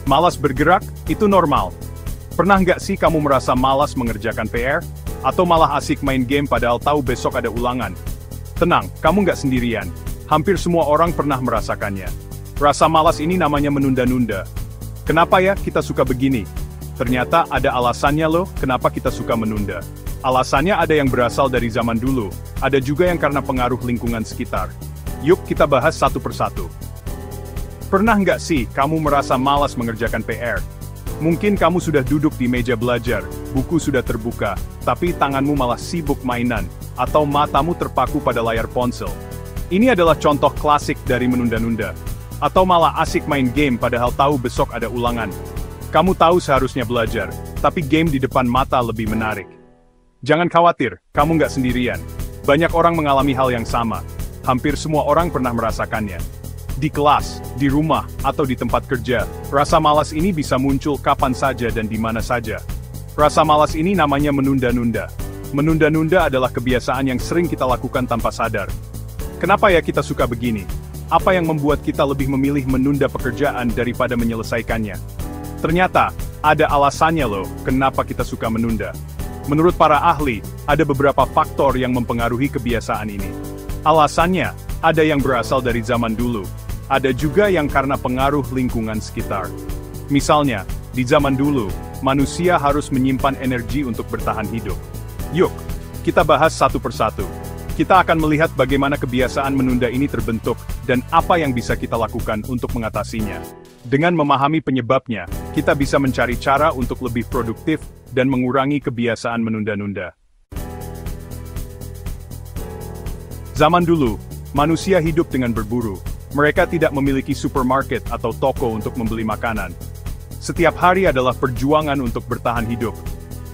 Malas bergerak, itu normal. Pernah nggak sih kamu merasa malas mengerjakan PR? Atau malah asik main game padahal tahu besok ada ulangan? Tenang, kamu nggak sendirian. Hampir semua orang pernah merasakannya. Rasa malas ini namanya menunda-nunda. Kenapa ya kita suka begini? Ternyata ada alasannya loh kenapa kita suka menunda. Alasannya ada yang berasal dari zaman dulu, ada juga yang karena pengaruh lingkungan sekitar. Yuk kita bahas satu persatu. Pernah nggak sih kamu merasa malas mengerjakan PR? Mungkin kamu sudah duduk di meja belajar, buku sudah terbuka, tapi tanganmu malah sibuk mainan, atau matamu terpaku pada layar ponsel. Ini adalah contoh klasik dari menunda-nunda. Atau malah asik main game padahal tahu besok ada ulangan. Kamu tahu seharusnya belajar, tapi game di depan mata lebih menarik. Jangan khawatir, kamu nggak sendirian. Banyak orang mengalami hal yang sama. Hampir semua orang pernah merasakannya. Di kelas, di rumah, atau di tempat kerja, rasa malas ini bisa muncul kapan saja dan di mana saja. Rasa malas ini namanya menunda-nunda. Menunda-nunda adalah kebiasaan yang sering kita lakukan tanpa sadar. Kenapa ya kita suka begini? Apa yang membuat kita lebih memilih menunda pekerjaan daripada menyelesaikannya? Ternyata, ada alasannya loh, kenapa kita suka menunda. Menurut para ahli, ada beberapa faktor yang mempengaruhi kebiasaan ini. Alasannya, ada yang berasal dari zaman dulu. Ada juga yang karena pengaruh lingkungan sekitar. Misalnya, di zaman dulu, manusia harus menyimpan energi untuk bertahan hidup. Yuk, kita bahas satu persatu. Kita akan melihat bagaimana kebiasaan menunda ini terbentuk, dan apa yang bisa kita lakukan untuk mengatasinya. Dengan memahami penyebabnya, kita bisa mencari cara untuk lebih produktif, dan mengurangi kebiasaan menunda-nunda. Zaman dulu, manusia hidup dengan berburu. Mereka tidak memiliki supermarket atau toko untuk membeli makanan. Setiap hari adalah perjuangan untuk bertahan hidup.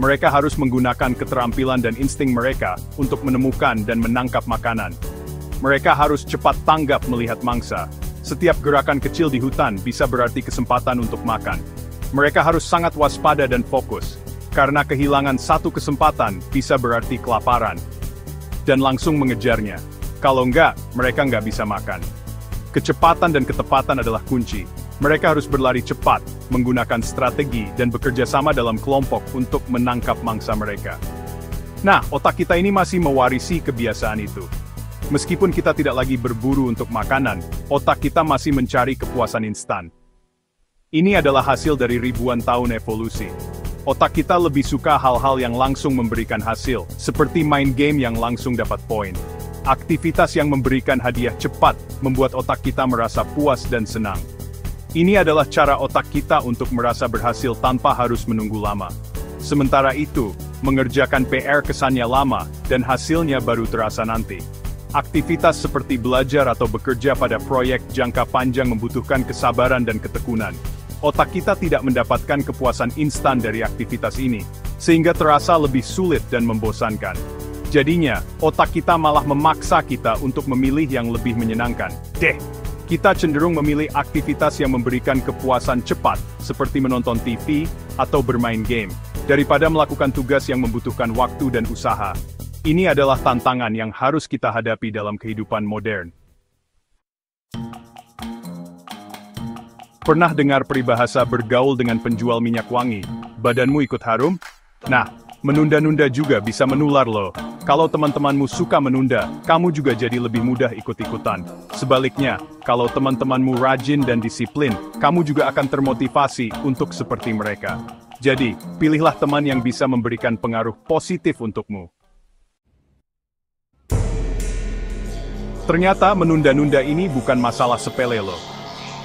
Mereka harus menggunakan keterampilan dan insting mereka untuk menemukan dan menangkap makanan. Mereka harus cepat tanggap melihat mangsa. Setiap gerakan kecil di hutan bisa berarti kesempatan untuk makan. Mereka harus sangat waspada dan fokus, karena kehilangan satu kesempatan bisa berarti kelaparan. Dan langsung mengejarnya. Kalau enggak, mereka nggak bisa makan. Kecepatan dan ketepatan adalah kunci. Mereka harus berlari cepat, menggunakan strategi, dan bekerja sama dalam kelompok untuk menangkap mangsa mereka. Nah, otak kita ini masih mewarisi kebiasaan itu. Meskipun kita tidak lagi berburu untuk makanan, otak kita masih mencari kepuasan instan. Ini adalah hasil dari ribuan tahun evolusi. Otak kita lebih suka hal-hal yang langsung memberikan hasil, seperti main game yang langsung dapat poin. Aktivitas yang memberikan hadiah cepat, membuat otak kita merasa puas dan senang. Ini adalah cara otak kita untuk merasa berhasil tanpa harus menunggu lama. Sementara itu, mengerjakan PR kesannya lama, dan hasilnya baru terasa nanti. Aktivitas seperti belajar atau bekerja pada proyek jangka panjang membutuhkan kesabaran dan ketekunan. Otak kita tidak mendapatkan kepuasan instan dari aktivitas ini, sehingga terasa lebih sulit dan membosankan. Jadinya, otak kita malah memaksa kita untuk memilih yang lebih menyenangkan. Kita cenderung memilih aktivitas yang memberikan kepuasan cepat, seperti menonton TV atau bermain game, daripada melakukan tugas yang membutuhkan waktu dan usaha. Ini adalah tantangan yang harus kita hadapi dalam kehidupan modern. Pernah dengar peribahasa bergaul dengan penjual minyak wangi, badanmu ikut harum? Nah, menunda-nunda juga bisa menular loh. Kalau teman-temanmu suka menunda, kamu juga jadi lebih mudah ikut-ikutan. Sebaliknya, kalau teman-temanmu rajin dan disiplin, kamu juga akan termotivasi untuk seperti mereka. Jadi, pilihlah teman yang bisa memberikan pengaruh positif untukmu. Ternyata menunda-nunda ini bukan masalah sepele loh.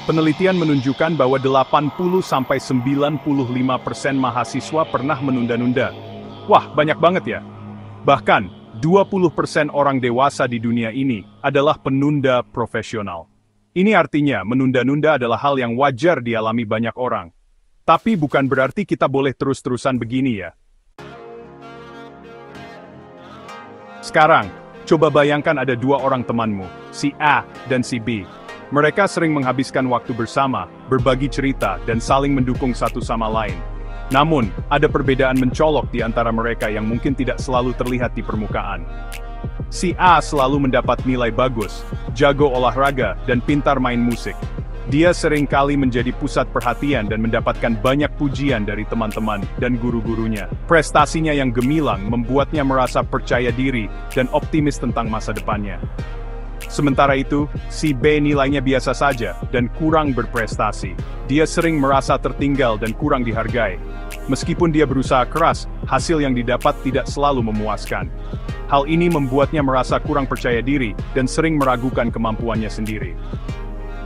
Penelitian menunjukkan bahwa 80-95% mahasiswa pernah menunda-nunda. Wah, banyak banget ya. Bahkan, 20% orang dewasa di dunia ini adalah penunda profesional. Ini artinya menunda-nunda adalah hal yang wajar dialami banyak orang. Tapi bukan berarti kita boleh terus-terusan begini ya. Sekarang, coba bayangkan ada dua orang temanmu, si A dan si B. Mereka sering menghabiskan waktu bersama, berbagi cerita, dan saling mendukung satu sama lain. Namun, ada perbedaan mencolok di antara mereka yang mungkin tidak selalu terlihat di permukaan. Si A selalu mendapat nilai bagus, jago olahraga, dan pintar main musik. Dia sering kali menjadi pusat perhatian dan mendapatkan banyak pujian dari teman-teman dan guru-gurunya. Prestasinya yang gemilang membuatnya merasa percaya diri dan optimis tentang masa depannya. Sementara itu, si B nilainya biasa saja dan kurang berprestasi. Dia sering merasa tertinggal dan kurang dihargai. Meskipun dia berusaha keras, hasil yang didapat tidak selalu memuaskan. Hal ini membuatnya merasa kurang percaya diri dan sering meragukan kemampuannya sendiri.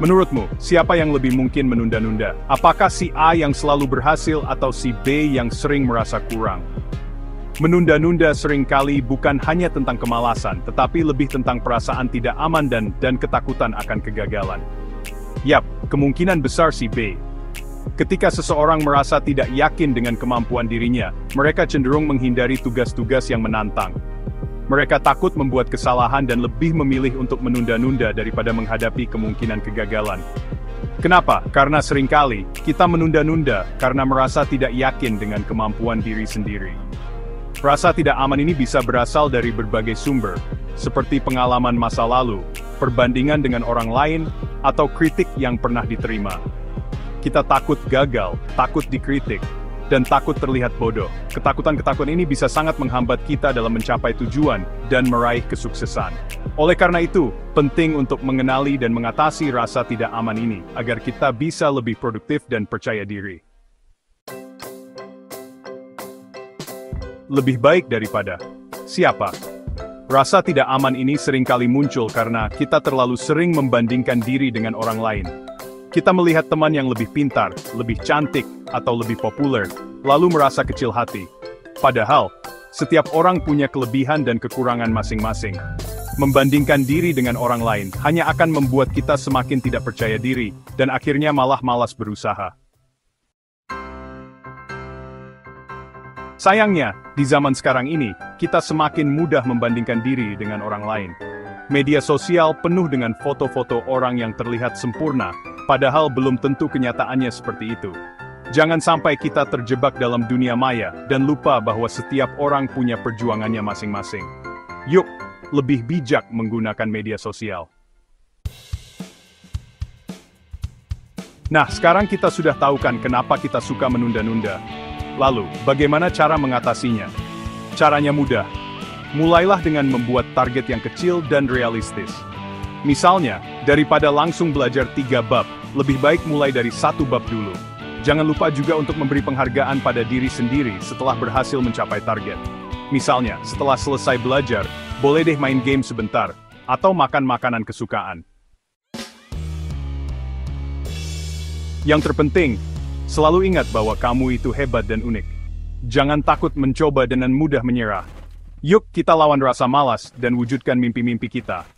Menurutmu, siapa yang lebih mungkin menunda-nunda? Apakah si A yang selalu berhasil atau si B yang sering merasa kurang? Menunda-nunda seringkali bukan hanya tentang kemalasan, tetapi lebih tentang perasaan tidak aman dan ketakutan akan kegagalan. Yap, kemungkinan besar si B. Ketika seseorang merasa tidak yakin dengan kemampuan dirinya, mereka cenderung menghindari tugas-tugas yang menantang. Mereka takut membuat kesalahan dan lebih memilih untuk menunda-nunda daripada menghadapi kemungkinan kegagalan. Kenapa? Karena seringkali, kita menunda-nunda karena merasa tidak yakin dengan kemampuan diri sendiri. Rasa tidak aman ini bisa berasal dari berbagai sumber, seperti pengalaman masa lalu, perbandingan dengan orang lain, atau kritik yang pernah diterima. Kita takut gagal, takut dikritik, dan takut terlihat bodoh. Ketakutan-ketakutan ini bisa sangat menghambat kita dalam mencapai tujuan dan meraih kesuksesan. Oleh karena itu, penting untuk mengenali dan mengatasi rasa tidak aman ini, agar kita bisa lebih produktif dan percaya diri. Lebih baik daripada siapa? Rasa tidak aman ini seringkali muncul karena kita terlalu sering membandingkan diri dengan orang lain. Kita melihat teman yang lebih pintar, lebih cantik, atau lebih populer, lalu merasa kecil hati. Padahal, setiap orang punya kelebihan dan kekurangan masing-masing. Membandingkan diri dengan orang lain hanya akan membuat kita semakin tidak percaya diri, dan akhirnya malah malas berusaha. Sayangnya, di zaman sekarang ini, kita semakin mudah membandingkan diri dengan orang lain. Media sosial penuh dengan foto-foto orang yang terlihat sempurna, padahal belum tentu kenyataannya seperti itu. Jangan sampai kita terjebak dalam dunia maya dan lupa bahwa setiap orang punya perjuangannya masing-masing. Yuk, lebih bijak menggunakan media sosial. Nah, sekarang kita sudah tahu kan kenapa kita suka menunda-nunda. Lalu, bagaimana cara mengatasinya? Caranya mudah. Mulailah dengan membuat target yang kecil dan realistis. Misalnya, daripada langsung belajar 3 bab, lebih baik mulai dari 1 bab dulu. Jangan lupa juga untuk memberi penghargaan pada diri sendiri setelah berhasil mencapai target. Misalnya, setelah selesai belajar, boleh deh main game sebentar, atau makan makanan kesukaan. Yang terpenting, selalu ingat bahwa kamu itu hebat dan unik. Jangan takut mencoba dengan mudah menyerah. Yuk kita lawan rasa malas dan wujudkan mimpi-mimpi kita.